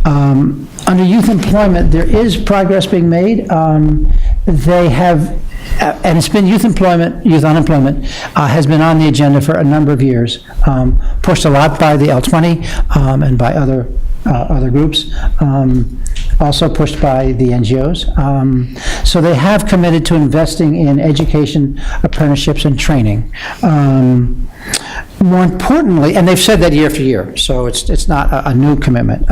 Under youth employment, there is progress being made. They have, and it's been youth unemployment has been on the agenda for a number of years, pushed a lot by the L20 and by other groups, also pushed by the NGOs. So they have committed to investing in education, apprenticeships, and training. More importantly, and they've said that year after year, so it's not a new commitment,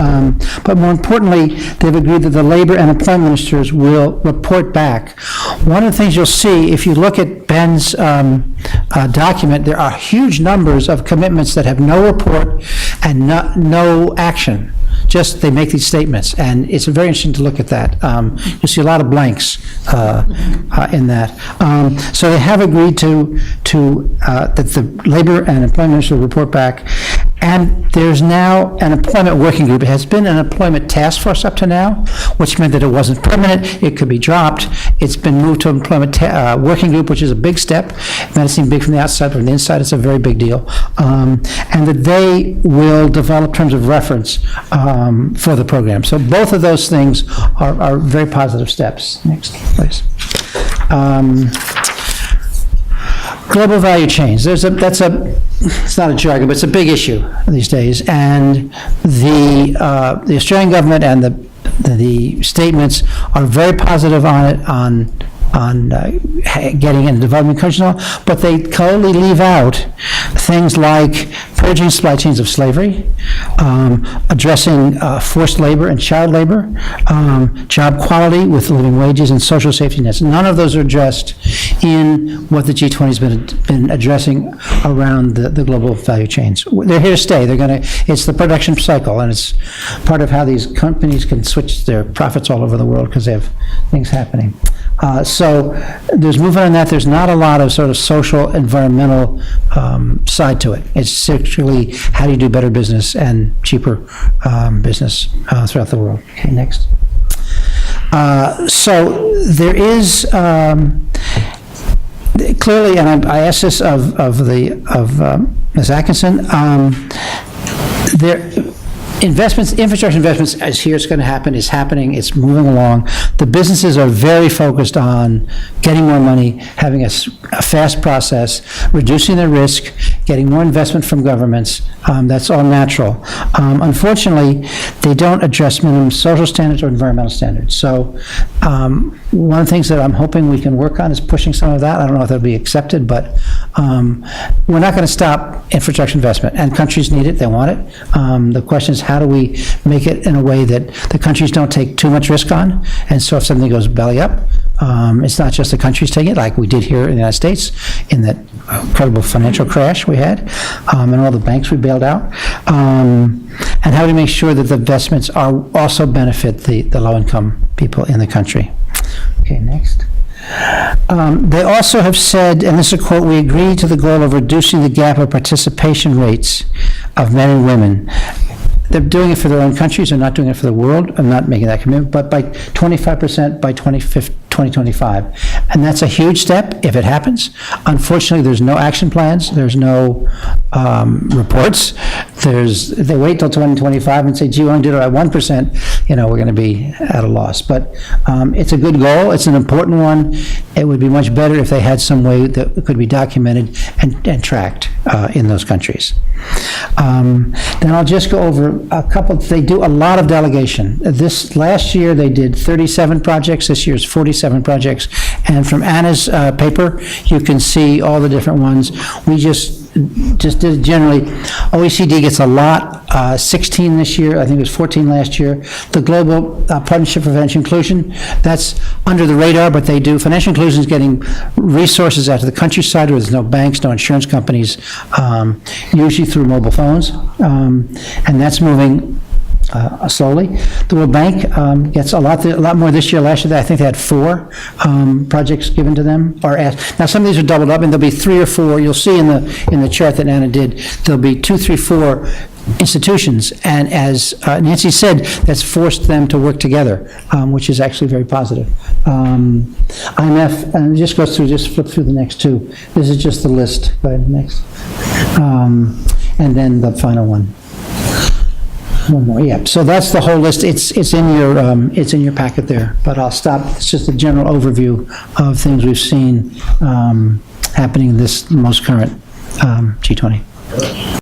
but more importantly, they've agreed that the labor and employment ministers will report back. One of the things you'll see, if you look at Ben's document, there are huge numbers of commitments that have no report and no action. Just they make these statements, and it's very interesting to look at that. You'll see a lot of blanks in that. So they have agreed to that the labor and employment minister will report back, and there's now an employment working group. It has been an employment task force up to now, which meant that it wasn't permanent. It could be dropped. It's been moved to employment working group, which is a big step. It might seem big from the outside, but from the inside, it's a very big deal. And that they will develop terms of reference for the program. So both of those things are very positive steps. Next, please. Global value chains. It's not a jargon, but it's a big issue these days. And the Australian government and the statements are very positive on it, on getting into developing countries and all, but they totally leave out things like purging supply chains of slavery, addressing forced labor and child labor, job quality with living wages, and social safety nets. None of those are addressed in what the G20 has been addressing around the global value chains. They're here to stay. It's the production cycle, and it's part of how these companies can switch their profits all over the world because they have things happening. So there's movement on that. There's not a lot of sort of social, environmental side to it. It's actually how do you do better business and cheaper business throughout the world. Okay, next. So there is clearly, and I asked this of Ms. Atkinson, infrastructure investments is here, it's going to happen, it's happening, it's moving along. The businesses are very focused on getting more money, having a fast process, reducing their risk, getting more investment from governments. That's all natural. Unfortunately, they don't address minimum social standards or environmental standards. So one of the things that I'm hoping we can work on is pushing some of that. I don't know if that'll be accepted, but we're not going to stop infrastructure investment, and countries need it, they want it. The question is, how do we make it in a way that the countries don't take too much risk on? And so if something goes belly up, it's not just the countries taking it, like we did here in the United States in that incredible financial crash we had, and all the banks we bailed out. And how do we make sure that the investments also benefit the low-income people in the country? Okay, next. They also have said, and this is a quote, "We agree to the goal of reducing the gap of participation rates of men and women." They're doing it for their own countries, they're not doing it for the world. I'm not making that commitment, but by 25% by 2025. And that's a huge step if it happens. Unfortunately, there's no action plans, there's no reports. They wait till 2025 and say, gee, we only did it at 1%, we're going to be at a loss. But it's a good goal, it's an important one. It would be much better if they had some way that could be documented and tracked in those countries. Then I'll just go over a couple. They do a lot of delegation. This last year they did 37 projects. This year's 47 projects. And from Anna's paper, you can see all the different ones. We just did it generally. OECD gets a lot, 16 this year, I think it was 14 last year. The Global Partnership for Financial Inclusion, that's under the radar, but they do. Financial inclusion is getting resources out to the countryside where there's no banks, no insurance companies, usually through mobile phones, and that's moving slowly. The World Bank gets a lot more this year. Last year, I think they had 4 projects given to them. Now, some of these are doubled up, and there'll be 3 or 4. You'll see in the chart that Anna did, there'll be 2, 3, 4 institutions, and as Nancy said, that's forced them to work together, which is actually very positive. IMF, and just flip through the next 2. This is just the list. Go ahead, next. And then the final one. One more, yeah. So that's the whole list. It's in your packet there, but I'll stop. It's just a general overview of things we've seen happening in this most current G20.